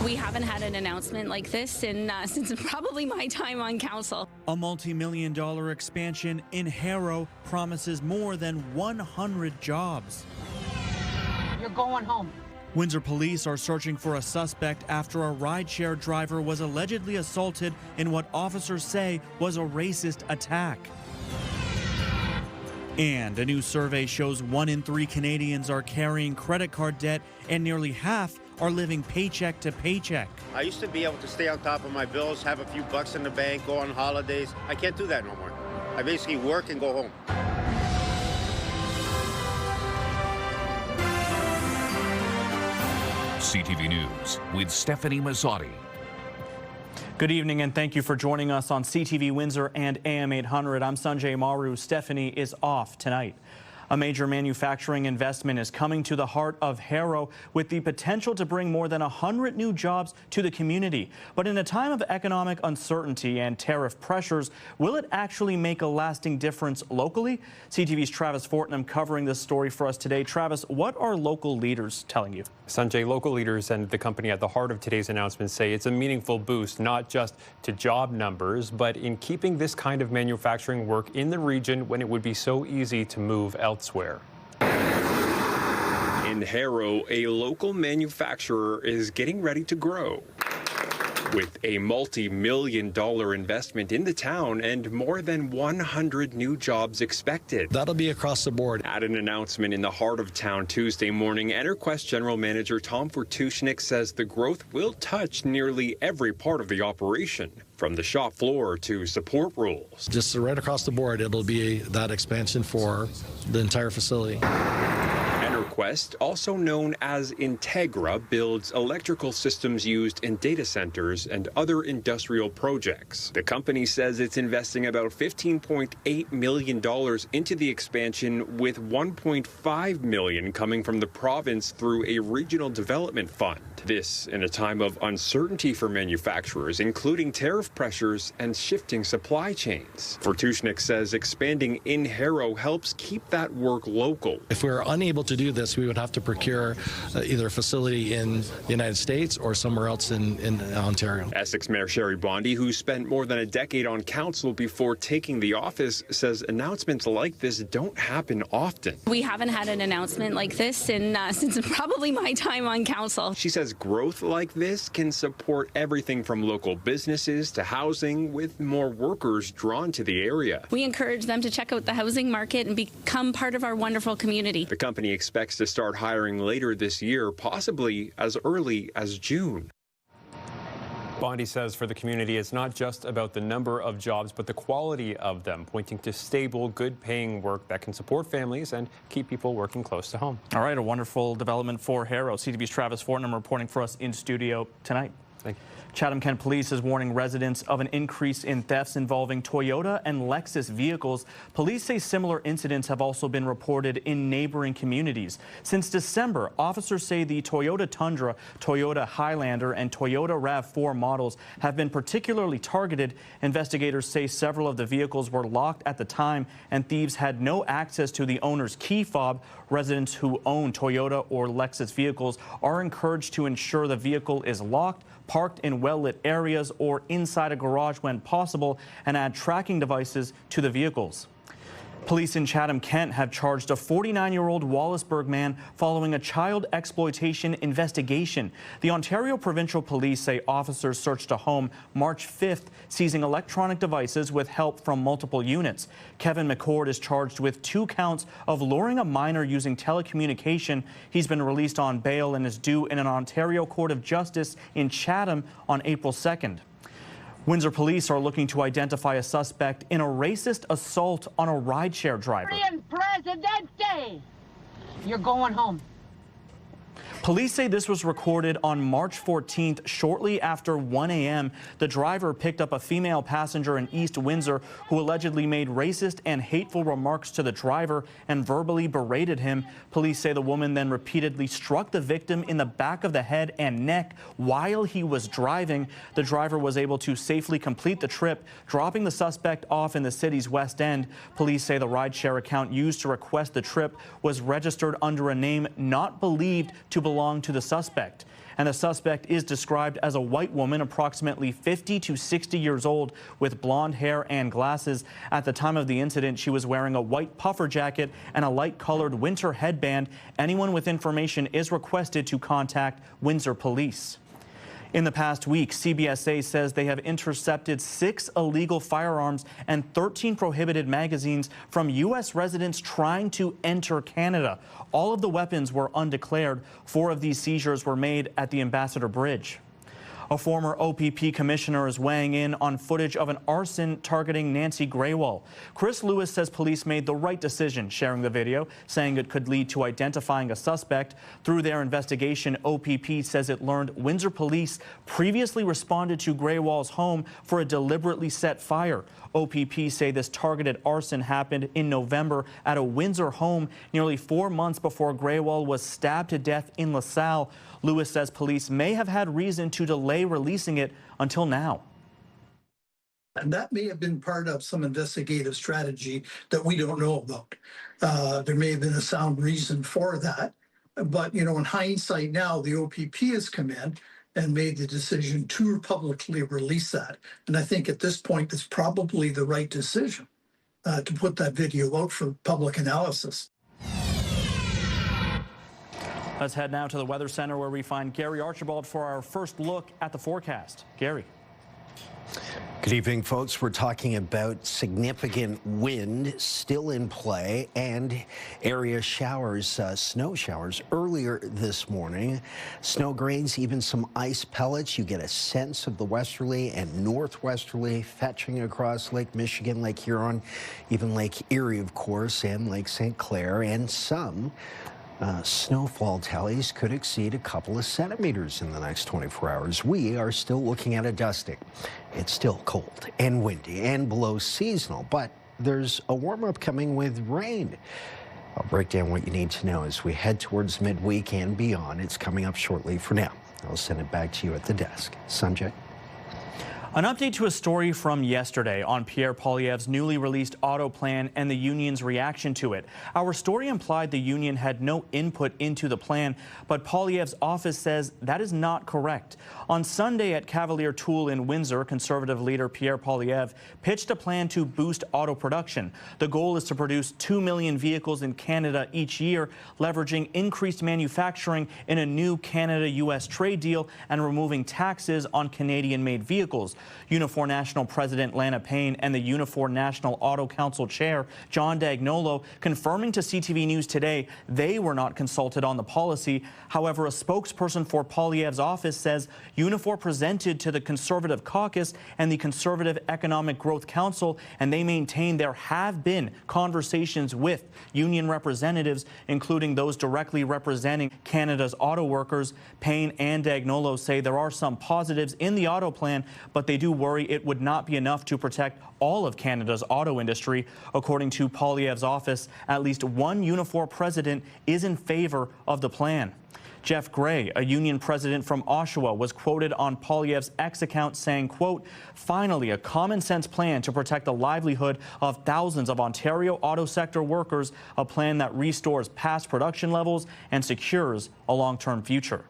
We haven't had an announcement like this since probably my time on council. A multi-million-dollar expansion in Harrow promises more than 100 jobs. You're going home. Windsor police are searching for a suspect after a rideshare driver was allegedly assaulted in what officers say was a racist attack. And a new survey shows 1 in 3 Canadians are carrying credit card debt and nearly half are living paycheck to paycheck. I used to be able to stay on top of my bills, have a few bucks in the bank, go on holidays. I can't do that no more. I basically work and go home. CTV News with Stephanie Mazzotti. Good evening and thank you for joining us on CTV Windsor and AM 800. I'm Sanjay. Maru. Stephanie is off tonight. A major manufacturing investment is coming to the heart of Harrow with the potential to bring more than 100 new jobs to the community. But in a time of economic uncertainty and tariff pressures, will it actually make a lasting difference locally? CTV's Travis Fortnum covering this story for us today. Travis, what are local leaders telling you? Sanjay, local leaders and the company at the heart of today's announcement say it's a meaningful boost, not just to job numbers, but in keeping this kind of manufacturing work in the region when it would be so easy to move elsewhere. In Harrow, a local manufacturer is getting ready to grow. With a multi-million-dollar investment in the town and more than 100 new jobs expected. That'll be across the board. At an announcement in the heart of town Tuesday morning, EnerQuest General Manager Tom Fortushnik says the growth will touch nearly every part of the operation, from the shop floor to support roles. Just right across the board, it'll be that expansion for the entire facility. EnerQuest, also known as Integra, builds electrical systems used in data centers and other industrial projects. The company says it's investing about $15.8 million into the expansion, with $1.5 million coming from the province through a regional development fund. This in a time of uncertainty for manufacturers, including tariff pressures and shifting supply chains. Fortushnik says expanding in Harrow helps keep that work local. If we're unable to do this, we would have to procure either a facility in the United States or somewhere else in Ontario. Essex Mayor Sherry Bondi, who spent more than a decade on council before taking the office, says announcements like this don't happen often. We haven't had an announcement like this since probably my time on council. She says growth like this can support everything from local businesses to housing, with more workers drawn to the area. We encourage them to check out the housing market and become part of our wonderful community. The company expects to start hiring later this year, possibly as early as June. Bondi says for the community, it's not just about the number of jobs, but the quality of them, pointing to stable, good-paying work that can support families and keep people working close to home. All right, a wonderful development for Harrow. CTV's Travis Fortnum reporting for us in studio tonight. Thank you. Chatham-Kent Police is warning residents of an increase in thefts involving Toyota and Lexus vehicles. Police say similar incidents have also been reported in neighboring communities. Since December, officers say the Toyota Tundra, Toyota Highlander, and Toyota RAV4 models have been particularly targeted. Investigators say several of the vehicles were locked at the time and thieves had no access to the owner's key fob. Residents who own Toyota or Lexus vehicles are encouraged to ensure the vehicle is locked, parked in well-lit areas or inside a garage when possible, and add tracking devices to the vehicles. Police in Chatham-Kent have charged a 49-year-old Wallaceburg man following a child exploitation investigation. The Ontario Provincial Police say officers searched a home March 5th, seizing electronic devices with help from multiple units. Kevin McCord is charged with 2 counts of luring a minor using telecommunication. He's been released on bail and is due in an Ontario Court of Justice in Chatham on April 2nd. Windsor police are looking to identify a suspect in a racist assault on a rideshare driver. President's Day. You're going home. Police say this was recorded on March 14th, shortly after 1 a.m. The driver picked up a female passenger in East Windsor who allegedly made racist and hateful remarks to the driver and verbally berated him. Police say the woman then repeatedly struck the victim in the back of the head and neck while he was driving. The driver was able to safely complete the trip, dropping the suspect off in the city's West End. Police say the rideshare account used to request the trip was registered under a name not believed to belong to the suspect. And the suspect is described as a white woman, approximately 50 to 60 years old, with blonde hair and glasses. At the time of the incident, she was wearing a white puffer jacket and a light-colored winter headband. Anyone with information is requested to contact Windsor Police. In the past week, CBSA says they have intercepted 6 illegal firearms and 13 prohibited magazines from U.S. residents trying to enter Canada. All of the weapons were undeclared. 4 of these seizures were made at the Ambassador Bridge. A former OPP commissioner is weighing in on footage of an arson targeting Nancy Greywall. Chris Lewis says police made the right decision sharing the video, saying it could lead to identifying a suspect. Through their investigation, OPP says it learned Windsor police previously responded to Greywall's home for a deliberately set fire. OPP say this targeted arson happened in November at a Windsor home nearly 4 months before Greywall was stabbed to death in LaSalle. Lewis says police may have had reason to delay releasing it until now. And that may have been part of some investigative strategy that we don't know about. There may have been a sound reason for that. But, you know, in hindsight now, the OPP has come in and made the decision to publicly release that. And I think at this point, it's probably the right decision to put that video out for public analysis. Let's head now to the Weather Center where we find Gary Archibald for our first look at the forecast. Gary. Good evening, folks. We're talking about significant wind still in play and area showers, snow showers earlier this morning. Snow grains, even some ice pellets. You get a sense of the westerly and northwesterly fetching across Lake Michigan, Lake Huron, even Lake Erie, of course, and Lake St. Clair, and some snowfall tallies could exceed a couple of centimeters in the next 24 hours. We are still looking at a dusting. It's still cold and windy and below seasonal, but there's a warm-up coming with rain. I'll break down what you need to know as we head towards midweek and beyond. It's coming up shortly. For now, I'll send it back to you at the desk. Sanjay. An update to a story from yesterday on Pierre Poilievre's newly released auto plan and the union's reaction to it. Our story implied the union had no input into the plan, but Poilievre's office says that is not correct. On Sunday at Cavalier Tool in Windsor, Conservative leader Pierre Poilievre pitched a plan to boost auto production. The goal is to produce 2 million vehicles in Canada each year, leveraging increased manufacturing in a new Canada-U.S. trade deal and removing taxes on Canadian-made vehicles. Unifor National President Lana Payne and the Unifor National Auto Council Chair John Dagnolo confirming to CTV News today they were not consulted on the policy. However, a spokesperson for Poilievre's office says Unifor presented to the Conservative Caucus and the Conservative Economic Growth Council, and they maintain there have been conversations with union representatives, including those directly representing Canada's auto workers. Payne and Dagnolo say there are some positives in the auto plan, but they do worry it would not be enough to protect all of Canada's auto industry. According to Poilievre's office, at least one Unifor president is in favor of the plan. Jeff Gray, a union president from Oshawa, was quoted on Poilievre's X account saying, quote, "Finally, a common sense plan to protect the livelihood of thousands of Ontario auto sector workers, a plan that restores past production levels and secures a long-term future."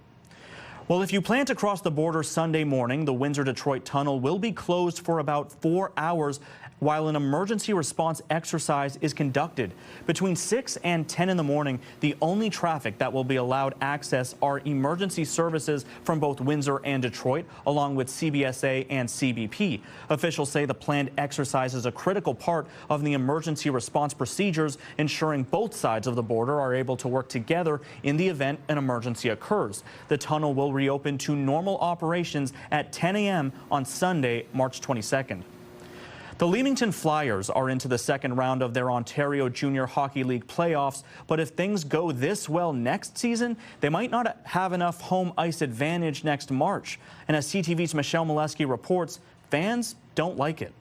Well, if you plan to cross the border Sunday morning, the Windsor-Detroit tunnel will be closed for about 4 hours while an emergency response exercise is conducted. Between 6 and 10 in the morning, the only traffic that will be allowed access are emergency services from both Windsor and Detroit, along with CBSA and CBP. Officials say the planned exercise is a critical part of the emergency response procedures, ensuring both sides of the border are able to work together in the event an emergency occurs. The tunnel will reopen to normal operations at 10 a.m. on Sunday, March 22nd. The Leamington Flyers are into the second round of their Ontario Junior Hockey League playoffs, but if things go this well next season, they might not have enough home ice advantage next March. And as CTV's Michelle Molesky reports, fans don't like it.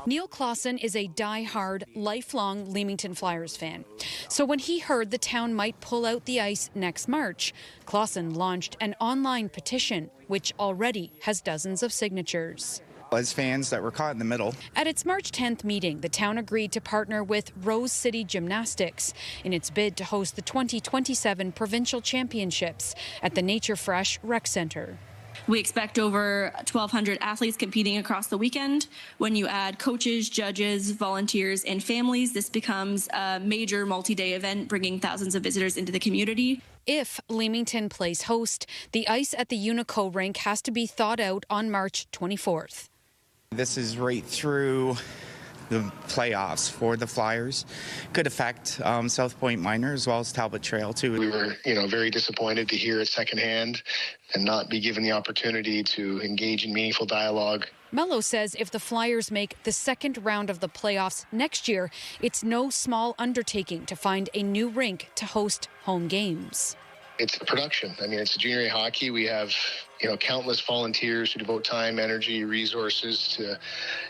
Neil Clausen is a die-hard, lifelong Leamington Flyers fan. So when he heard the town might pull out the ice next March, Clausen launched an online petition, which already has dozens of signatures. As fans that were caught in the middle. At its March 10th meeting, the town agreed to partner with Rose City Gymnastics in its bid to host the 2027 Provincial Championships at the Nature Fresh Rec Centre. We expect over 1,200 athletes competing across the weekend. When you add coaches, judges, volunteers, and families, this becomes a major multi-day event, bringing thousands of visitors into the community. If Leamington plays host, the ice at the Unico rink has to be thawed out on March 24th. This is right through the playoffs for the Flyers. Could affect South Point Minor as well as Talbot Trail too. We were, very disappointed to hear it secondhand and not be given the opportunity to engage in meaningful dialogue. Mello says if the Flyers make the second round of the playoffs next year, it's no small undertaking to find a new rink to host home games. It's a production. It's junior A hockey. We have, countless volunteers who devote time, energy, resources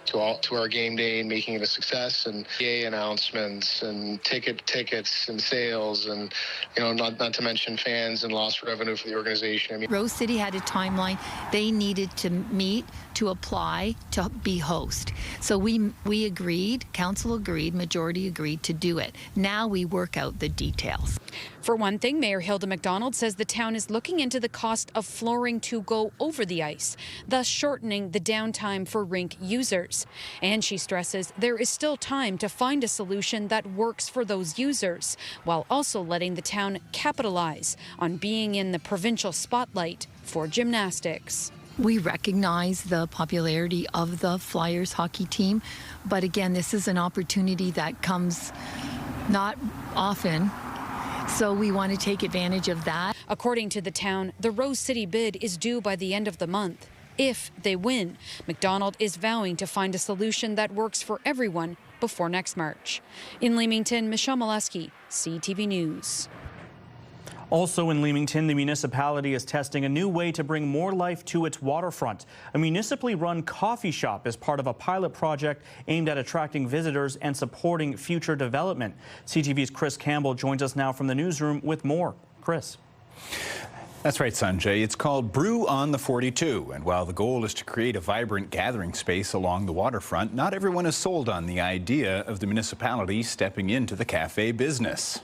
to our game day and making it a success. And PA announcements and tickets and sales, and not to mention fans and lost revenue for the organization. Rose City had a timeline. They needed to meet to apply to be host. So we agreed, council agreed, majority agreed to do it. Now we work out the details. For one thing, Mayor Hilda McDonald says the town is looking into the cost of flooring to go over the ice, thus shortening the downtime for rink users. And she stresses there is still time to find a solution that works for those users, while also letting the town capitalize on being in the provincial spotlight for gymnastics. We recognize the popularity of the Flyers hockey team, but again, this is an opportunity that comes not often. So we want to take advantage of that. According to the town, the Rose City bid is due by the end of the month. If they win, McDonald is vowing to find a solution that works for everyone before next March. In Leamington, Michelle Molesky, CTV News. Also in Leamington, the municipality is testing a new way to bring more life to its waterfront. A municipally run coffee shop is part of a pilot project aimed at attracting visitors and supporting future development. CTV's Chris Campbell joins us now from the newsroom with more. Chris. That's right, Sanjay. It's called Brew on the 42, and while the goal is to create a vibrant gathering space along the waterfront, not everyone is sold on the idea of the municipality stepping into the cafe business.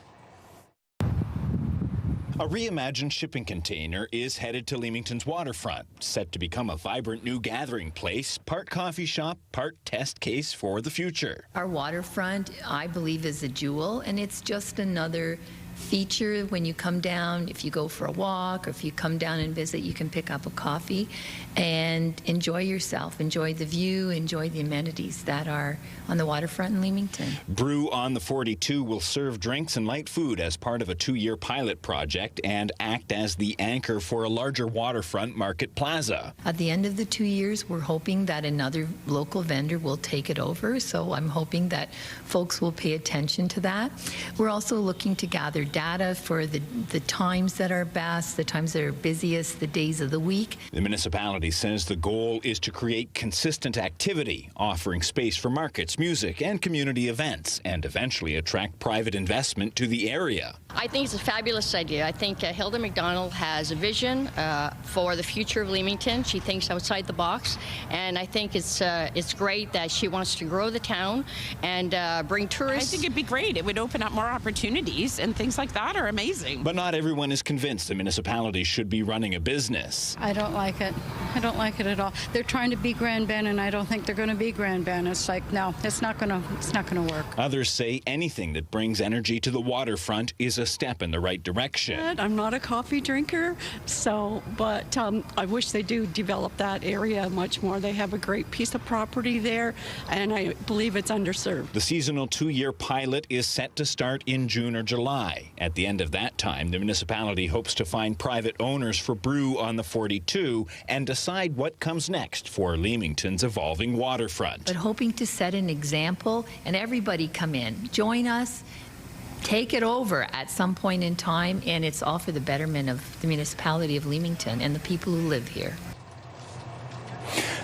A reimagined shipping container is headed to Leamington's waterfront, set to become a vibrant new gathering place, part coffee shop, part test case for the future. Our waterfront, I believe, is a jewel, and it's just another feature when you come down. If you go for a walk or if you come down and visit, you can pick up a coffee and enjoy yourself, enjoy the view, enjoy the amenities that are on the waterfront in Leamington. Brew on the 42 will serve drinks and light food as part of a 2-year pilot project and act as the anchor for a larger waterfront market plaza. At the end of the 2 years, we're hoping that another local vendor will take it over, so I'm hoping that folks will pay attention to that. We're also looking to gather data for the times that are best, the times that are busiest, the days of the week. The municipality says the goal is to create consistent activity, offering space for markets, music, and community events, and eventually attract private investment to the area. I think it's a fabulous idea. I think Hilda McDonald has a vision for the future of Leamington. She thinks outside the box, and I think it's great that she wants to grow the town and bring tourists. I think it'd be great. It would open up more opportunities, and things like that are amazing. But not everyone is convinced the municipality should be running a business. I don't like it. I don't like it at all. They're trying to be Grand Bend, and I don't think they're going to be Grand Bend. It's like, no, it's not going to work. Others say anything that brings energy to the waterfront is a step in the right direction. I'm not a coffee drinker, but I wish they do develop that area much more. They have a great piece of property there, and I believe it's underserved. The seasonal 2-year pilot is set to start in June or July. At the end of that time, the municipality hopes to find private owners for Brew on the 42 and decide what comes next for Leamington's evolving waterfront. But hoping to set an example, and everybody come in, join us, take it over at some point in time, and it's all for the betterment of the municipality of Leamington and the people who live here.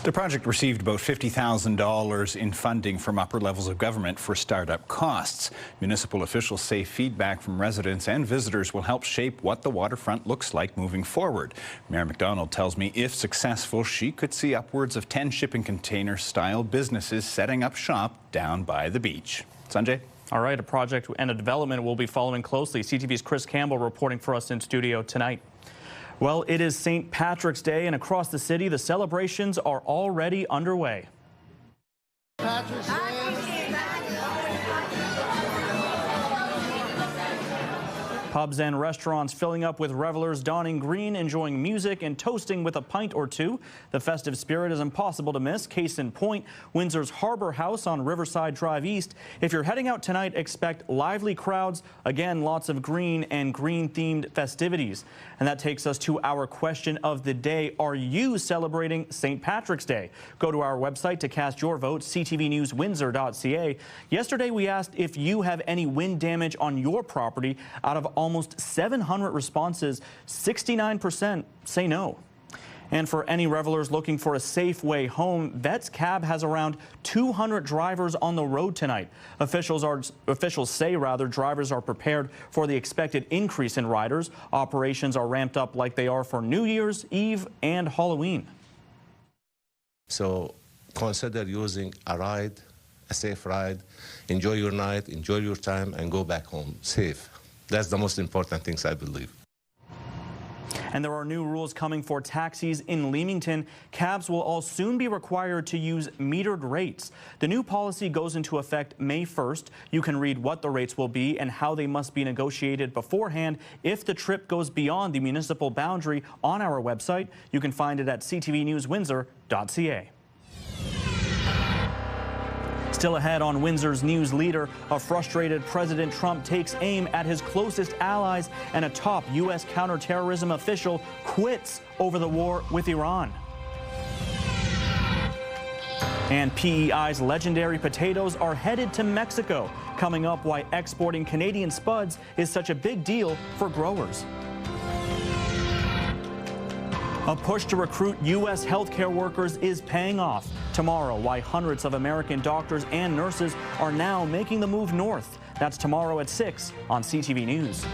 The project received about $50,000 in funding from upper levels of government for startup costs. Municipal officials say feedback from residents and visitors will help shape what the waterfront looks like moving forward. Mayor McDonald tells me if successful, she could see upwards of 10 shipping container-style businesses setting up shop down by the beach. Sanjay? All right, a project and a development we'll be following closely. CTV's Chris Campbell reporting for us in studio tonight. Well, it is St. Patrick's Day, and across the city, the celebrations are already underway. Pubs and restaurants filling up with revelers donning green, enjoying music and toasting with a pint or two. The festive spirit is impossible to miss. Case in point, Windsor's Harbour House on Riverside Drive East. If you're heading out tonight, expect lively crowds. Again, lots of green and green-themed festivities. And that takes us to our question of the day. Are you celebrating St. Patrick's Day? Go to our website to cast your vote, ctvnewswindsor.ca. Yesterday, we asked if you have any wind damage on your property. Out of almost 700 responses, 69% say no. And for any revelers looking for a safe way home, Vets Cab has around 200 drivers on the road tonight. Officials say drivers are prepared for the expected increase in riders. Operations are ramped up like they are for New Year's Eve and Halloween. So consider using a safe ride. Enjoy your night, enjoy your time, and go back home safe. That's the most important things, I believe. And there are new rules coming for taxis in Leamington. Cabs will all soon be required to use metered rates. The new policy goes into effect May 1st. You can read what the rates will be and how they must be negotiated beforehand if the trip goes beyond the municipal boundary on our website. You can find it at ctvnewswindsor.ca. Still ahead on Windsor's news leader, a frustrated President Trump takes aim at his closest allies, and a top U.S. counterterrorism official quits over the war with Iran. And PEI's legendary potatoes are headed to Mexico. Coming up, why exporting Canadian spuds is such a big deal for growers. A push to recruit U.S. healthcare workers is paying off. Tomorrow, why hundreds of American doctors and nurses are now making the move north. That's tomorrow at 6 on CTV News.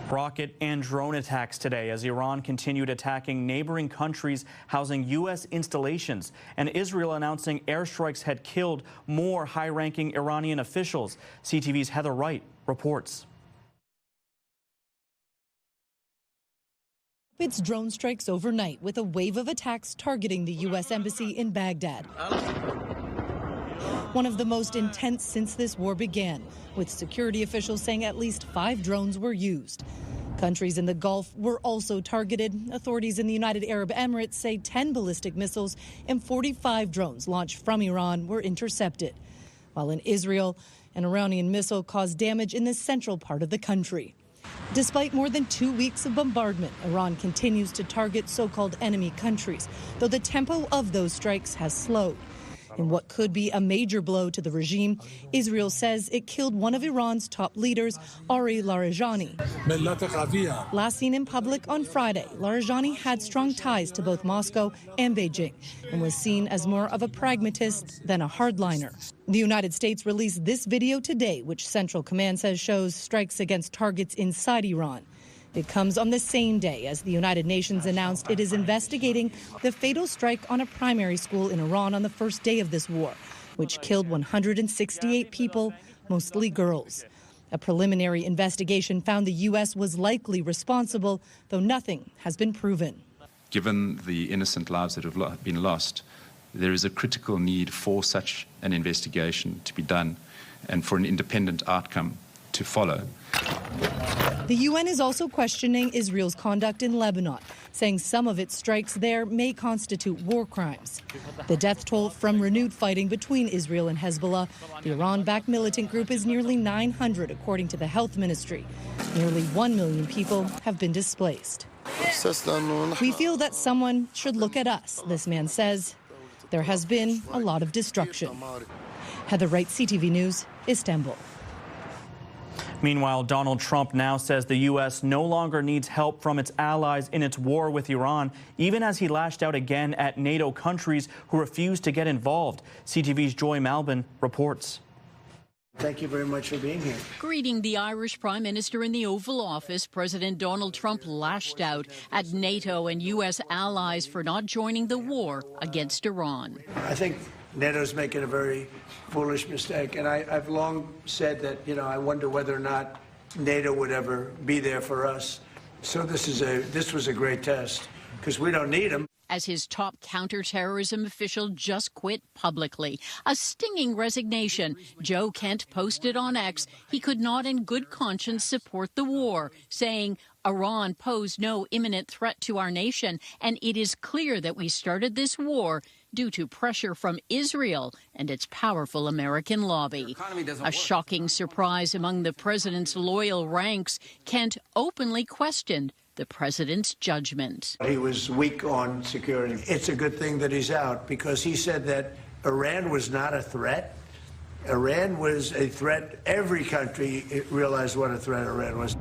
Rocket and drone attacks today as Iran continued attacking neighboring countries housing U.S. installations, and Israel announcing airstrikes had killed more high-ranking Iranian officials. CTV's Heather Wright reports. It's drone strikes overnight with a wave of attacks targeting the U.S. Embassy in Baghdad. One of the most intense since this war began, with security officials saying at least 5 drones were used. Countries in the Gulf were also targeted. Authorities in the United Arab Emirates say 10 ballistic missiles and 45 drones launched from Iran were intercepted. While in Israel, an Iranian missile caused damage in the central part of the country. Despite more than 2 weeks of bombardment, Iran continues to target so-called enemy countries, though the tempo of those strikes has slowed. In what could be a major blow to the regime, Israel says it killed one of Iran's top leaders, Ari Larijani. Last seen in public on Friday, Larijani had strong ties to both Moscow and Beijing and was seen as more of a pragmatist than a hardliner. The United States released this video today, which Central Command says shows strikes against targets inside Iran. It comes on the same day as the United Nations announced it is investigating the fatal strike on a primary school in Iran on the first day of this war, which killed 168 people, mostly girls. A preliminary investigation found the U.S. was likely responsible, though nothing has been proven. Given the innocent lives that have been lost, there is a critical need for such an investigation to be done and for an independent outcome to follow. The UN is also questioning Israel's conduct in Lebanon, saying some of its strikes there may constitute war crimes. The death toll from renewed fighting between Israel and Hezbollah, the Iran-backed militant group, is nearly 900, according to the health ministry. Nearly 1 million people have been displaced. We feel that someone should look at us, this man says. There has been a lot of destruction. Heather Wright, CTV News, Istanbul. Meanwhile, Donald Trump now says the U.S. no longer needs help from its allies in its war with Iran, even as he lashed out again at NATO countries who refuse to get involved. CTV's Joy Malbin reports. Thank you very much for being here. Greeting the Irish Prime Minister in the Oval Office, President Donald Trump lashed out at NATO and U.S. allies for not joining the war against Iran. I think NATO's making a very foolish mistake, and I've long said that, I wonder whether or not NATO would ever be there for us. So this was a great test, because we don't need them. As his top counterterrorism official just quit publicly. A stinging resignation. Joe Kent posted on X he could not in good conscience support the war, saying Iran posed no imminent threat to our nation, and it is clear that we started this war due to pressure from Israel and its powerful American lobby. A shocking surprise among the president's loyal ranks. Kent openly questioned the president's judgment. He was weak on security. It's a good thing that he's out, because he said that Iran was not a threat. Iran was a threat. Every country realized what a threat Iran was.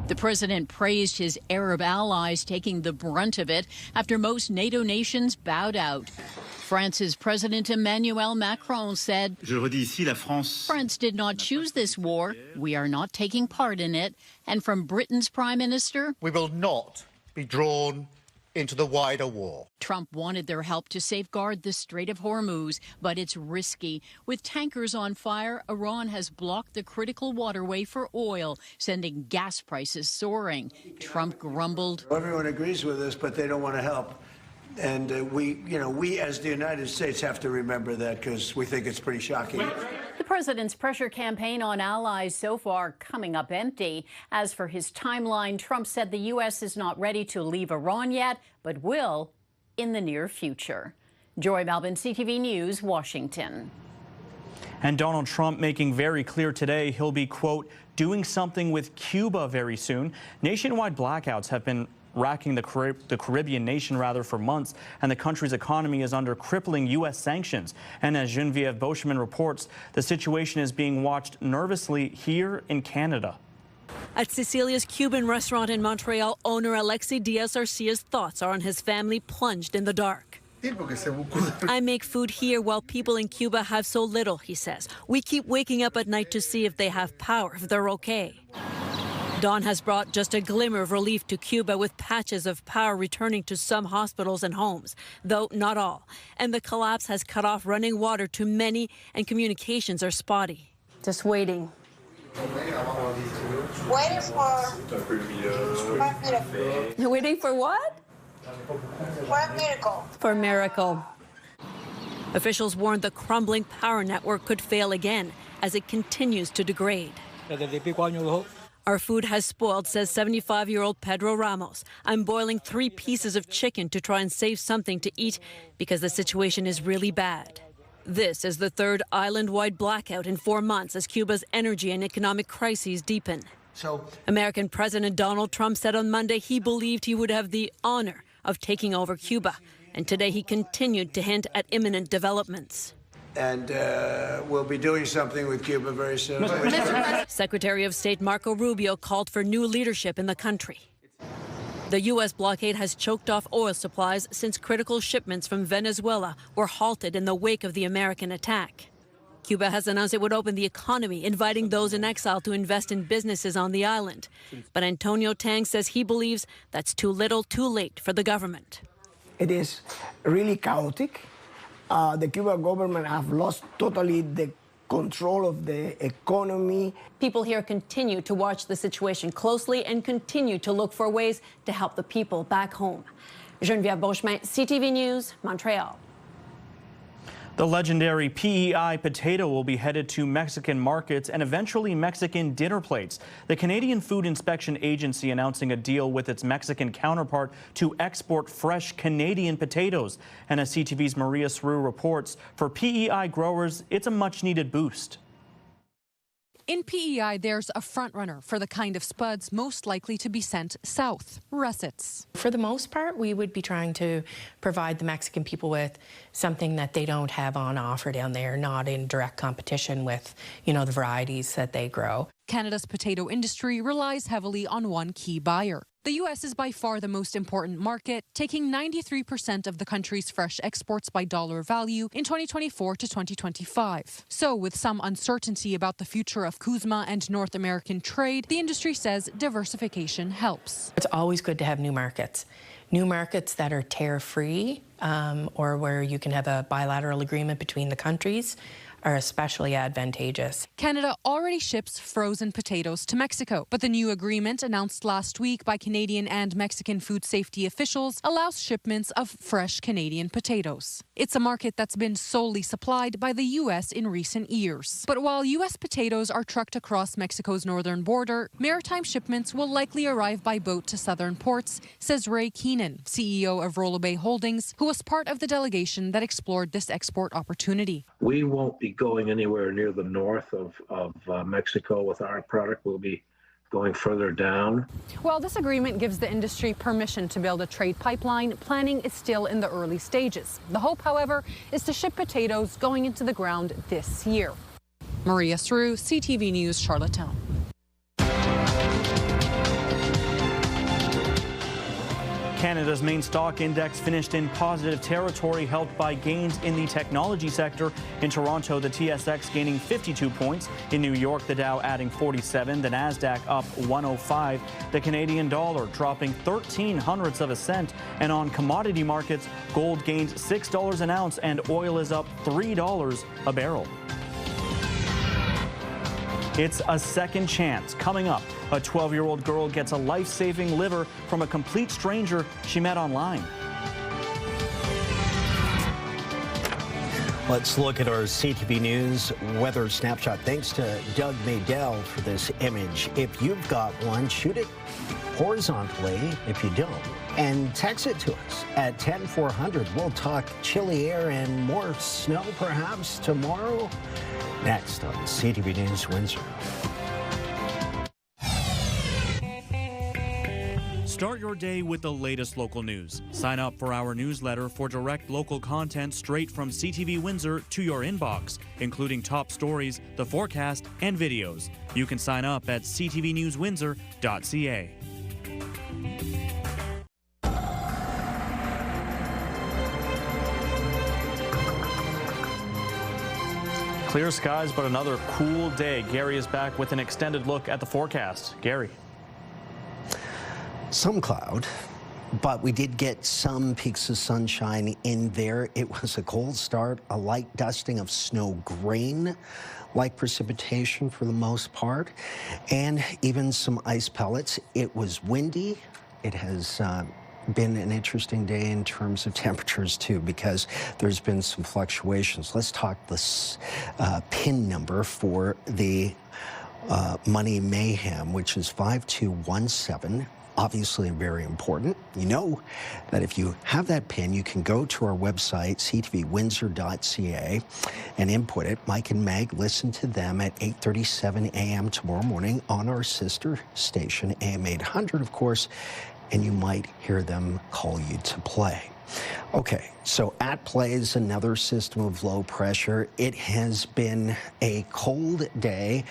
The president praised his Arab allies taking the brunt of it after most NATO nations bowed out. France's President Emmanuel Macron said, France did not choose this war. We are not taking part in it. And from Britain's Prime Minister, we will not be drawn into the wider war. Trump wanted their help to safeguard the Strait of Hormuz, but it's risky. With tankers on fire, Iran has blocked the critical waterway for oil, sending gas prices soaring. Trump grumbled. Everyone agrees with us, but they don't want to help. And we as the United States have to remember that, because we think it's pretty shocking. The president's pressure campaign on allies so far coming up empty. As for his timeline, Trump said the U.S. is not ready to leave Iran yet, but will in the near future. Joy Malbin, CTV News, Washington. And Donald Trump making very clear today he'll be, quote, doing something with Cuba very soon. Nationwide blackouts have been racking the Caribbean nation for months, and the country's economy is under crippling U.S. sanctions. And as Geneviève Beauchemin reports, the situation is being watched nervously here in Canada. At Cecilia's Cuban restaurant in Montreal, owner Alexi Diaz-Arcia's thoughts are on his family plunged in the dark. I make food here while people in Cuba have so little, he says. We keep waking up at night to see if they have power, if they're okay. Dawn has brought just a glimmer of relief to Cuba, with patches of power returning to some hospitals and homes, though not all. And the collapse has cut off running water to many, and communications are spotty. Just waiting. Waiting for Waiting for what? For a miracle. For a miracle. Officials warned the crumbling power network could fail again as it continues to degrade. Our food has spoiled, says 75-year-old Pedro Ramos. I'm boiling 3 pieces of chicken to try and save something to eat because the situation is really bad. This is the third island-wide blackout in 4 months as Cuba's energy and economic crises deepen. American President Donald Trump said on Monday he believed he would have the honor of taking over Cuba. And today he continued to hint at imminent developments. And we'll be doing something with Cuba very soon. Secretary of State Marco Rubio called for new leadership in the country. The U.S. blockade has choked off oil supplies since critical shipments from Venezuela were halted in the wake of the American attack. Cuba has announced it would open the economy, inviting those in exile to invest in businesses on the island. But Antonio Tang says he believes that's too little, too late for the government. It is really chaotic. The Cuban government have lost totally the control of the economy. People here continue to watch the situation closely and continue to look for ways to help the people back home. Geneviève Beauchemin, CTV News, Montreal. The legendary PEI potato will be headed to Mexican markets and eventually Mexican dinner plates. The Canadian Food Inspection Agency announcing a deal with its Mexican counterpart to export fresh Canadian potatoes. And as CTV's Maria Saru reports, for PEI growers, it's a much-needed boost. In PEI, there's a front-runner for the kind of spuds most likely to be sent south, russets. For the most part, we would be trying to provide the Mexican people with something that they don't have on offer down there, not in direct competition with, the varieties that they grow. Canada's potato industry relies heavily on one key buyer. The U.S. is by far the most important market, taking 93% of the country's fresh exports by dollar value in 2024 to 2025. So, with some uncertainty about the future of CUSMA and North American trade, the industry says diversification helps. It's always good to have new markets that are tariff-free or where you can have a bilateral agreement between the countries are especially advantageous. Canada already ships frozen potatoes to Mexico, but the new agreement announced last week by Canadian and Mexican food safety officials allows shipments of fresh Canadian potatoes. It's a market that's been solely supplied by the U.S. in recent years. But while U.S. potatoes are trucked across Mexico's northern border, maritime shipments will likely arrive by boat to southern ports, says Ray Keenan, CEO of Rollo Bay Holdings, who was part of the delegation that explored this export opportunity. We won't be going anywhere near the north of Mexico with our product. We'll be going further down. Well, this agreement gives the industry permission to build a trade pipeline. Planning is still in the early stages. The hope, however, is to ship potatoes going into the ground this year. Maria Sru, CTV News, Charlottetown. Canada's main stock index finished in positive territory, helped by gains in the technology sector. In Toronto, the TSX gaining 52 points. In New York, the Dow adding 47, the Nasdaq up 105. The Canadian dollar dropping 0.13 of a cent. And on commodity markets, gold gains $6 an ounce and oil is up $3 a barrel. It's a second chance. Coming up, a 12-year-old girl gets a life-saving liver from a complete stranger she met online. Let's look at our CTV News weather snapshot. Thanks to Doug Maydell for this image. If you've got one, shoot it horizontally if you don't. And text it to us at 10400. We'll talk chilly air and more snow perhaps tomorrow. Next on CTV News Windsor. Start your day with the latest local news. Sign up for our newsletter for direct local content straight from CTV Windsor to your inbox, including top stories, the forecast, and videos. You can sign up at ctvnewswindsor.ca. Clear skies, but another cool day. Gary is back with an extended look at the forecast. Gary. Some cloud, but we did get some peaks of sunshine in there. It was a cold start, a light dusting of snow grain, like precipitation for the most part, and even some ice pellets. It was windy. It has been an interesting day in terms of temperatures too, because there's been some fluctuations. Let's talk this PIN number for the Money Mayhem, which is 5217. Obviously very important. You know that if you have that PIN, you can go to our website, ctvwindsor.ca, and input it. Mike and Meg, listen to them at 8:37 a.m. tomorrow morning on our sister station, AM 800, of course, and you might hear them call you to play. Okay, so at play is another system of low pressure. It has been a cold day,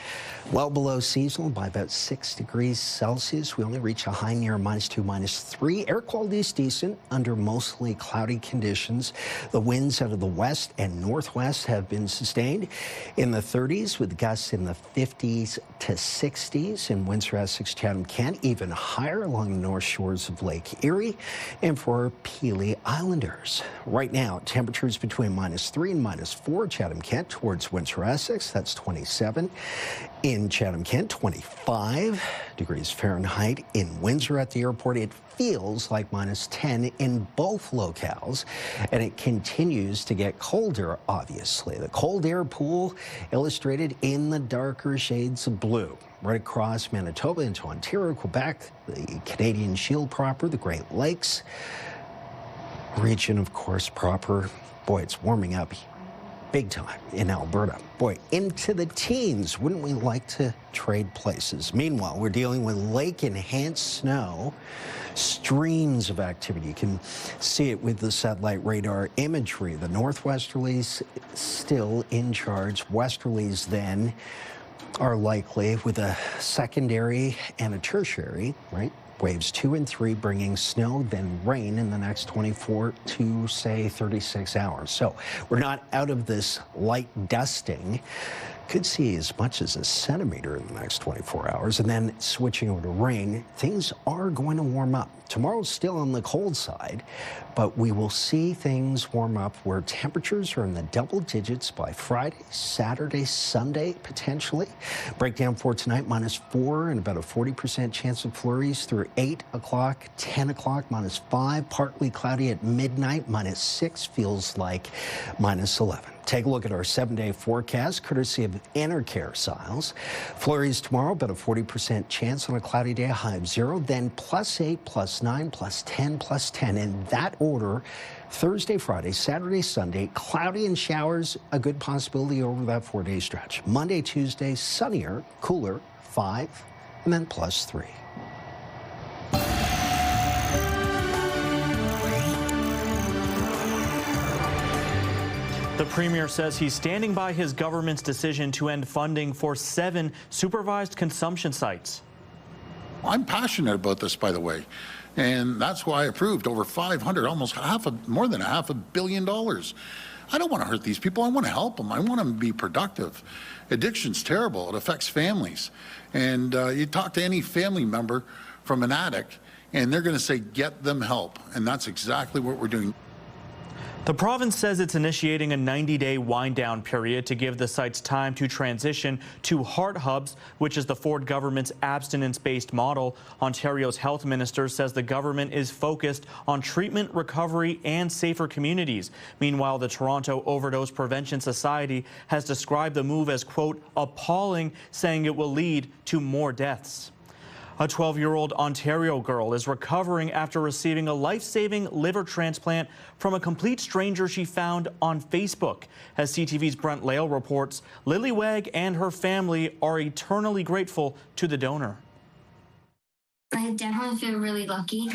well below seasonal by about 6 degrees Celsius. We only reach a high near -2, -3. Air quality is decent under mostly cloudy conditions. The winds out of the west and northwest have been sustained in the 30s with gusts in the 50s to 60s in Windsor, Essex, Chatham, Kent, even higher along the north shores of Lake Erie and for Pelee Islanders. Right now, temperatures between -3 and -4, Chatham, Kent towards Windsor, Essex, that's 27. In Chatham, Kent, 25 degrees Fahrenheit. In Windsor at the airport, it feels like -10 in both locales, and it continues to get colder, obviously. The cold air pool illustrated in the darker shades of blue. Right across Manitoba into Ontario, Quebec, the Canadian Shield proper, the Great Lakes region, of course, proper. Boy, it's warming up big time in Alberta. Boy, into the teens. Wouldn't we like to trade places? Meanwhile, we're dealing with lake-enhanced snow, streams of activity. You can see it with the satellite radar imagery. The northwesterlies still in charge. Westerlies then are likely with a secondary and a tertiary, right? Waves 2 and 3 bringing snow, then rain in the next 24 to, say, 36 hours. So we're not out of this light dusting. Could see as much as a centimeter in the next 24 hours. And then switching over to rain, things are going to warm up. Tomorrow's still on the cold side, but we will see things warm up where temperatures are in the double digits by Friday, Saturday, Sunday, potentially. Breakdown for tonight, -4 and about a 40% chance of flurries through 8 o'clock, 10 o'clock, -5, partly cloudy at midnight, -6, feels like -11. Take a look at our 7-day forecast, courtesy of Enercare Siles. Flurries tomorrow, about a 40% chance on a cloudy day, a high of 0, then +8, +9, +10, +10. In that order, Thursday, Friday, Saturday, Sunday, cloudy and showers, a good possibility over that 4-day stretch. Monday, Tuesday, sunnier, cooler, 5, and then +3. The Premier says he's standing by his government's decision to end funding for 7 supervised consumption sites. I'm passionate about this, by the way, and that's why I approved over 500, almost more than $500 million. I don't want to hurt these people. I want to help them. I want them to be productive. Addiction's terrible. It affects families. And you talk to any family member from an addict, and they're going to say, get them help. And that's exactly what we're doing. The province says it's initiating a 90-day wind-down period to give the sites time to transition to Heart Hubs, which is the Ford government's abstinence-based model. Ontario's health minister says the government is focused on treatment, recovery, and safer communities. Meanwhile, the Toronto Overdose Prevention Society has described the move as, quote, appalling, saying it will lead to more deaths. A 12-year-old Ontario girl is recovering after receiving a life-saving liver transplant from a complete stranger she found on Facebook. As CTV's Brent Lale reports, Lily Wegg and her family are eternally grateful to the donor. I definitely feel really lucky.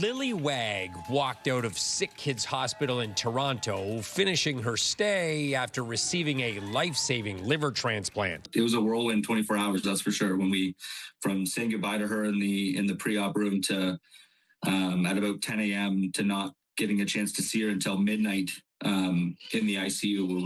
Lily Wegg walked out of Sick Kids Hospital in Toronto, finishing her stay after receiving a life-saving liver transplant. It was a whirlwind 24 hours, that's for sure. When we, from saying goodbye to her in the pre-op room to at about 10 a.m. to not getting a chance to see her until midnight in the ICU,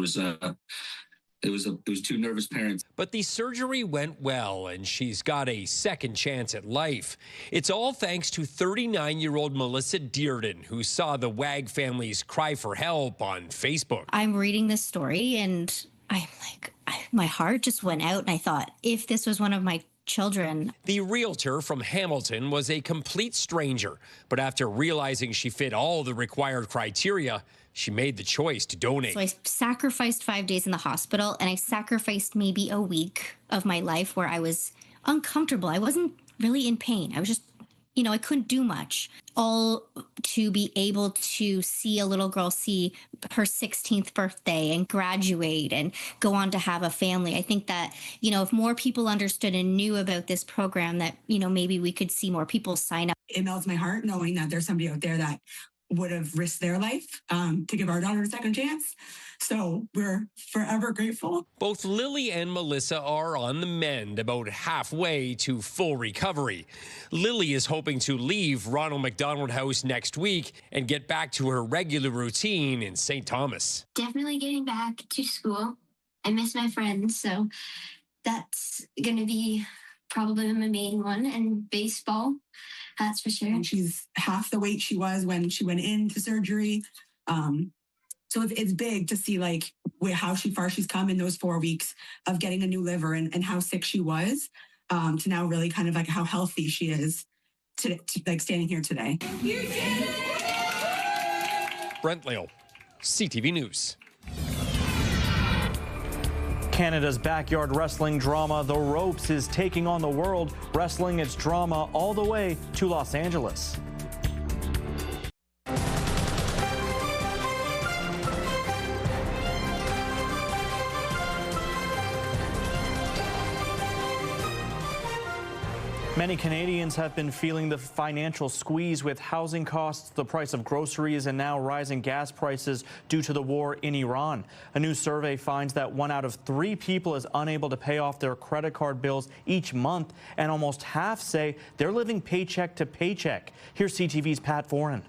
it was two nervous parents. But the surgery went well, and she's got a second chance at life. It's all thanks to 39-year-old Melissa Dearden, who saw the Wag family's cry for help on Facebook. I'm reading this story, and I'm like, my heart just went out, and I thought, if this was one of my children. The realtor from Hamilton was a complete stranger, but after realizing she fit all the required criteria, she made the choice to donate. So I sacrificed 5 days in the hospital, and I sacrificed maybe a week of my life where I was uncomfortable. I wasn't really in pain. I was just, I couldn't do much. All to be able to see a little girl see her 16th birthday and graduate and go on to have a family. I think that, if more people understood and knew about this program, that, maybe we could see more people sign up. It melts my heart knowing that there's somebody out there that would have risked their life to give our daughter a second chance. So we're forever grateful. Both Lily and Melissa are on the mend, about halfway to full recovery. Lily is hoping to leave Ronald McDonald House next week and get back to her regular routine in St. Thomas. Definitely getting back to school. I miss my friends, so that's going to be probably my main one, and baseball. That's for sure. And she's half the weight she was when she went into surgery. So it's big to see how far she's come in those 4 weeks of getting a new liver and how sick she was to now really kind of how healthy she is to standing here today. Brent Lale, CTV News. Canada's backyard wrestling drama, The Ropes, is taking on the world, wrestling its drama all the way to Los Angeles. Many Canadians have been feeling the financial squeeze with housing costs, the price of groceries, and now rising gas prices due to the war in Iran. A new survey finds that 1 out of 3 people is unable to pay off their credit card bills each month, and almost half say they're living paycheck to paycheck. Here's CTV's Pat Foran.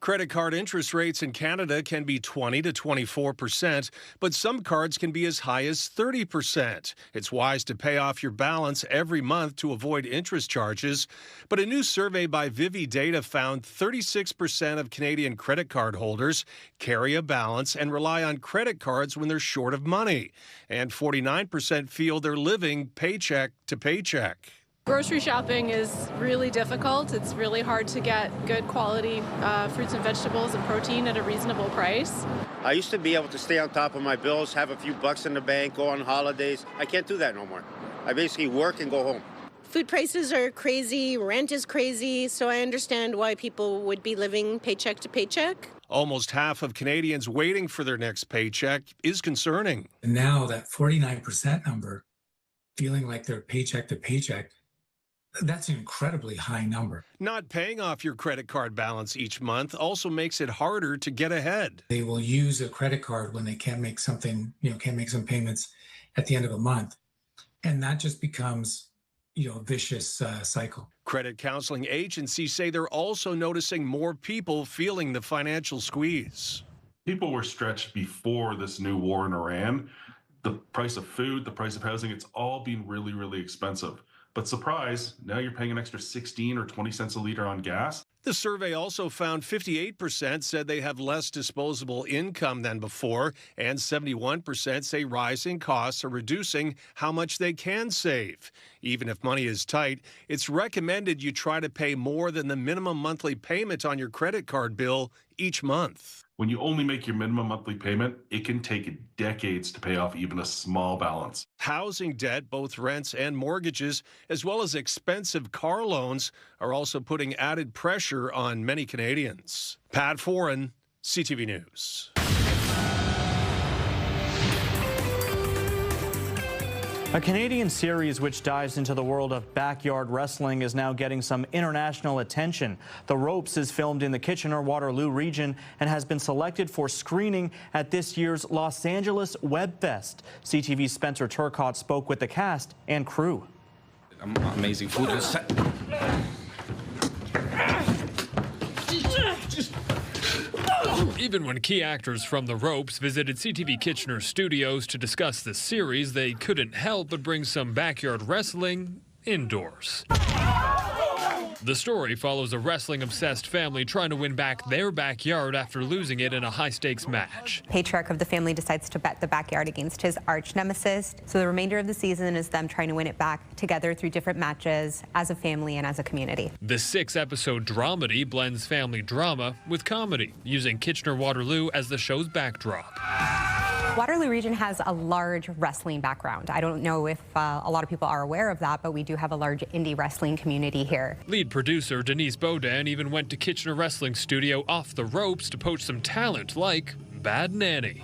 Credit card interest rates in Canada can be 20 to 24%, but some cards can be as high as 30%. It's wise to pay off your balance every month to avoid interest charges. But a new survey by Vivi Data found 36% of Canadian credit card holders carry a balance and rely on credit cards when they're short of money. And 49% feel they're living paycheck to paycheck. Grocery shopping is really difficult. It's really hard to get good quality fruits and vegetables and protein at a reasonable price. I used to be able to stay on top of my bills, have a few bucks in the bank, go on holidays. I can't do that no more. I basically work and go home. Food prices are crazy, rent is crazy, so I understand why people would be living paycheck to paycheck. Almost half of Canadians waiting for their next paycheck is concerning. And now that 49% number, feeling like they're paycheck to paycheck, that's an incredibly high number. Not paying off your credit card balance each month also makes it harder to get ahead. They will use a credit card when they can't make something, can't make some payments at the end of a month. And that just becomes, a vicious cycle. Credit counseling agencies say they're also noticing more people feeling the financial squeeze. People were stretched before this new war in Iran. The price of food, the price of housing, it's all been really, really expensive. But surprise, now you're paying an extra 16 or 20 cents a litre on gas. The survey also found 58% said they have less disposable income than before, and 71% say rising costs are reducing how much they can save. Even if money is tight, it's recommended you try to pay more than the minimum monthly payment on your credit card bill each month. When you only make your minimum monthly payment, it can take decades to pay off even a small balance. Housing debt, both rents and mortgages, as well as expensive car loans, are also putting added pressure on many Canadians. Pat Foran, CTV News. A Canadian series which dives into the world of backyard wrestling is now getting some international attention. The Ropes is filmed in the Kitchener-Waterloo region and has been selected for screening at this year's Los Angeles Web Fest. CTV's Spencer Turcotte spoke with the cast and crew. Amazing food. Even when key actors from The Ropes visited CTV Kitchener studios to discuss the series, they couldn't help but bring some backyard wrestling indoors. The story follows a wrestling-obsessed family trying to win back their backyard after losing it in a high-stakes match. Patriarch of the family decides to bet the backyard against his arch-nemesis. So the remainder of the season is them trying to win it back together through different matches as a family and as a community. The 6-episode dramedy blends family drama with comedy, using Kitchener-Waterloo as the show's backdrop. Waterloo region has a large wrestling background. I don't know if a lot of people are aware of that, but we do have a large indie wrestling community here. Lead producer Denise Bodan even went to Kitchener Wrestling Studio off the ropes to poach some talent like Bad Nanny.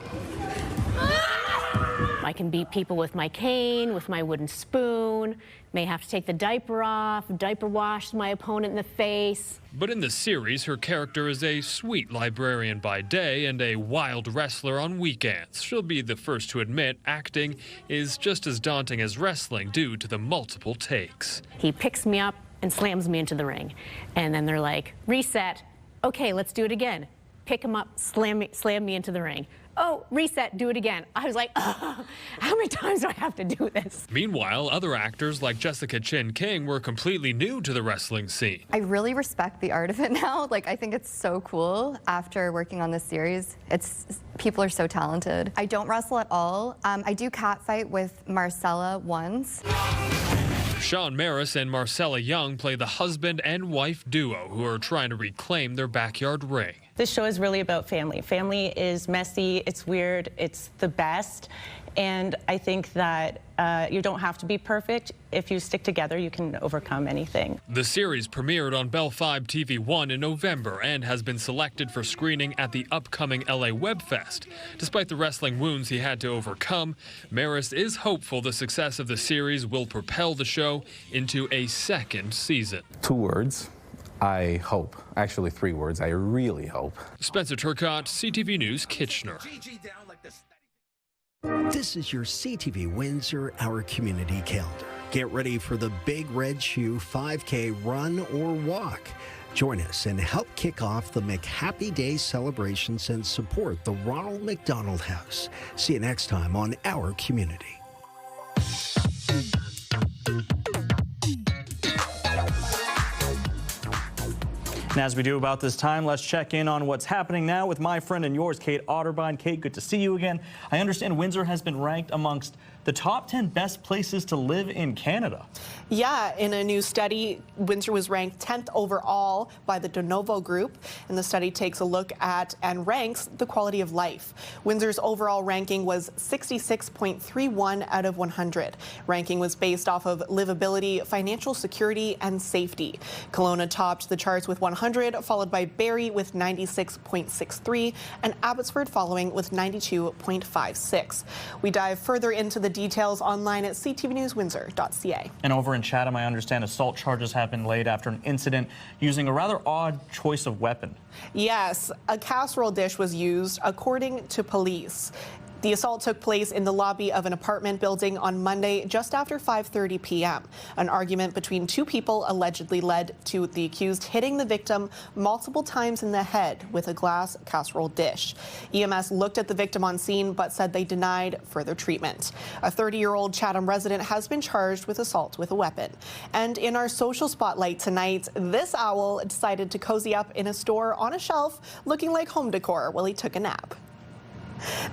I can beat people with my cane, with my wooden spoon, may have to take the diaper off, diaper wash my opponent in the face. But in the series, her character is a sweet librarian by day and a wild wrestler on weekends. She'll be the first to admit acting is just as daunting as wrestling due to the multiple takes. He picks me up and slams me into the ring. And then they're like, reset. Okay, let's do it again. Pick him up, slam me into the ring. Oh, reset, do it again. I was like, oh, how many times do I have to do this? Meanwhile, other actors like Jessica Chin King were completely new to the wrestling scene. I really respect the art of it now. I think it's so cool after working on this series. People are so talented. I don't wrestle at all. I do catfight with Marcella once. Sean Maris and Marcella Young play the husband and wife duo who are trying to reclaim their backyard ring. This show is really about family. Family is messy, it's weird, it's the best. And I think that you don't have to be perfect. If you stick together, you can overcome anything. The series premiered on Bell 5 TV1 in November and has been selected for screening at the upcoming LA Webfest. Despite the wrestling wounds he had to overcome, Maris is hopeful the success of the series will propel the show into a second season. 2 words. I hope. Actually, 3 words. I really hope. Spencer Turcotte, CTV News, Kitchener. This is your CTV Windsor, our community calendar. Get ready for the Big Red Shoe 5K run or walk. Join us and help kick off the McHappy Day celebrations and support the Ronald McDonald House. See you next time on Our Community. And as we do about this time, let's check in on what's happening now with my friend and yours, Kate Otterbein. Kate, good to see you again. I understand Windsor has been ranked amongst the top 10 best places to live in Canada. Yeah, in a new study, Windsor was ranked 10th overall by the De Novo Group, and the study takes a look at and ranks the quality of life. Windsor's overall ranking was 66.31 out of 100. Ranking was based off of livability, financial security, and safety. Kelowna topped the charts with 100, followed by Barrie with 96.63, and Abbotsford following with 92.56. We dive further into the details online at ctvnewswindsor.ca. And over in Chatham, I understand assault charges have been laid after an incident using a rather odd choice of weapon. Yes, a casserole dish was used, according to police. The assault took place in the lobby of an apartment building on Monday just after 5:30 p.m. An argument between 2 people allegedly led to the accused hitting the victim multiple times in the head with a glass casserole dish. EMS looked at the victim on scene but said they denied further treatment. A 30-year-old Chatham resident has been charged with assault with a weapon. And in our social spotlight tonight, this owl decided to cozy up in a store on a shelf looking like home decor while he took a nap.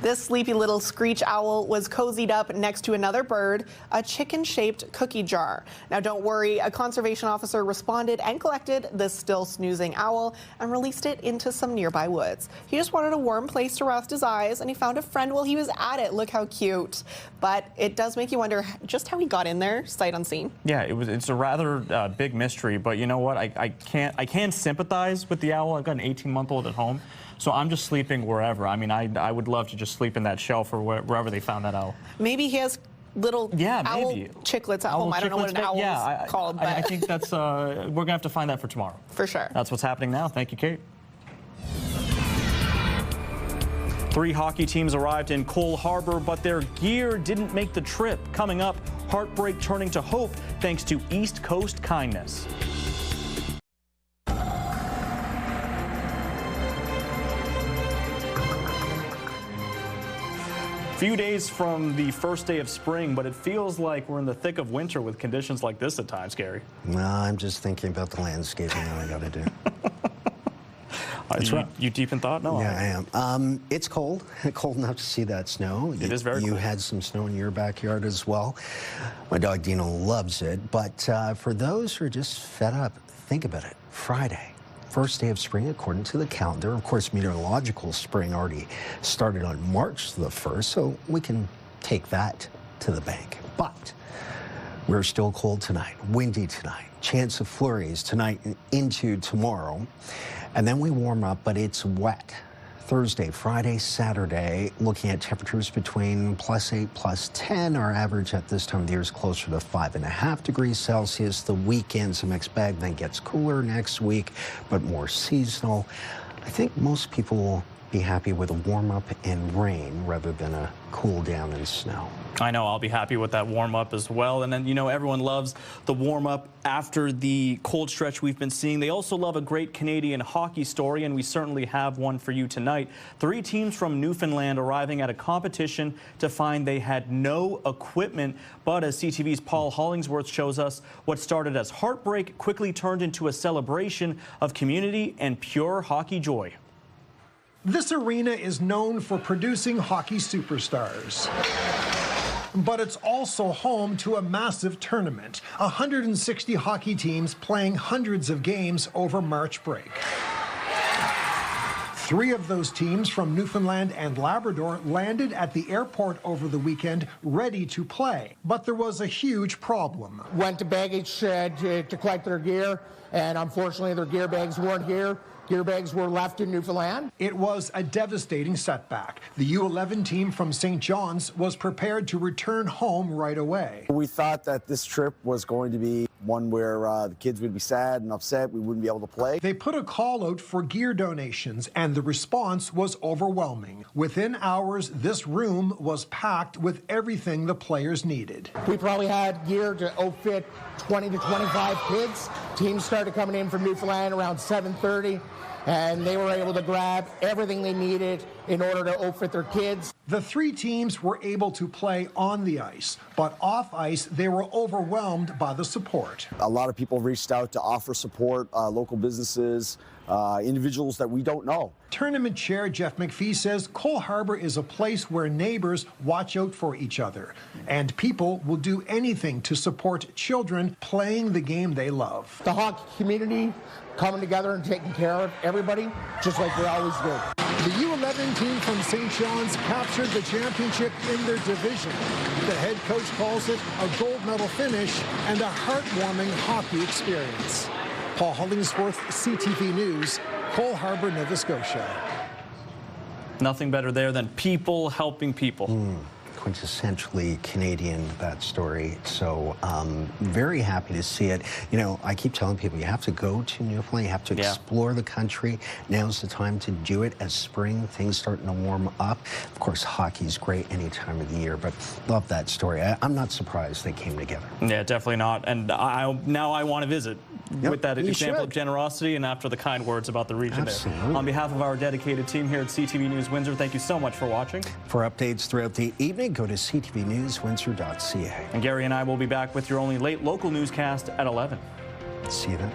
This sleepy little screech owl was cozied up next to another bird, a chicken-shaped cookie jar. Now, don't worry, a conservation officer responded and collected this still snoozing owl and released it into some nearby woods. He just wanted a warm place to rest his eyes, and he found a friend while he was at it. Look how cute. But it does make you wonder just how he got in there, sight unseen. Yeah, it's a rather big mystery, but you know what? I can sympathize with the owl. I've got an 18-month-old at home. So I'm just sleeping wherever. I mean, I would love to just sleep in that shelf or wherever they found that owl. Maybe he has little owl chicklets at home. I don't know what an owl is called. But I think that's, we're going to have to find that for tomorrow. For sure. That's what's happening now. Thank you, Kate. 3 hockey teams arrived in Cole Harbour, but their gear didn't make the trip. Coming up, heartbreak turning to hope thanks to East Coast kindness. Few days from the first day of spring, but it feels like we're in the thick of winter with conditions like this at times, Gary. No, I'm just thinking about the landscaping that I got to do. That's right. You deep in thought? No. Yeah, I am. It's cold. Cold enough to see that snow. It is very cold. You had some snow in your backyard as well. My dog Dino loves it. But for those who are just fed up, think about it. Friday. First day of spring according to the calendar. Of course, meteorological spring already started on March the 1st, so we can take that to the bank. But we're still cold tonight, windy tonight, chance of flurries tonight and into tomorrow. And then we warm up, but it's wet. Thursday, Friday, Saturday, looking at temperatures between +8, +10. Our average at this time of the year is closer to 5.5 degrees Celsius. The weekend's a mixed bag, then gets cooler next week, but more seasonal. I think most people will be happy with a warm up and rain rather than a cool down and snow. I know, I'll be happy with that warm up as well. And then, you know, everyone loves the warm up after the cold stretch we've been seeing. They also love a great Canadian hockey story, and we certainly have one for you tonight. 3 teams from Newfoundland arriving at a competition to find they had no equipment. But as CTV's Paul Hollingsworth shows us, what started as heartbreak quickly turned into a celebration of community and pure hockey joy. This arena is known for producing hockey superstars. But it's also home to a massive tournament, 160 hockey teams playing hundreds of games over March break. 3 of those teams from Newfoundland and Labrador landed at the airport over the weekend, ready to play. But there was a huge problem. Went to baggage shed to collect their gear, and unfortunately their gear bags weren't here. Gear bags were left in Newfoundland. It was a devastating setback. The U11 team from St. John's was prepared to return home right away. We thought that this trip was going to be one where the kids would be sad and upset. We wouldn't be able to play. They put a call out for gear donations, and the response was overwhelming. Within hours, this room was packed with everything the players needed. We probably had gear to outfit 20 to 25 kids. Teams started coming in from Newfoundland around 7:30. And they were able to grab everything they needed in order to outfit their kids. The 3 teams were able to play on the ice, but off ice, they were overwhelmed by the support. A lot of people reached out to offer support, local businesses, individuals that we don't know. Tournament chair Jeff McPhee says Cole Harbour is a place where neighbors watch out for each other, and people will do anything to support children playing the game they love. The hockey community coming together and taking care of everybody, just like we always do. The U11 team from St. John's captured the championship in their division. The head coach calls it a gold medal finish and a heartwarming hockey experience. Paul Hollingsworth, CTV News, Cole Harbour, Nova Scotia. Nothing better there than people helping people. Quintessentially Canadian, that story. So very happy to see it. You know, I keep telling people you have to go to Newfoundland, you have to explore the country. Now's the time to do it as spring, things starting to warm up. Of course, hockey's great any time of the year, but love that story. I'm not surprised they came together. Yeah, definitely not. And now I want to visit with that example of generosity and after the kind words about the region there. On behalf of our dedicated team here at CTV News Windsor, thank you so much for watching. For updates throughout the evening, go to ctvnewswindsor.ca. And Gary and I will be back with your only late local newscast at 11. See you then.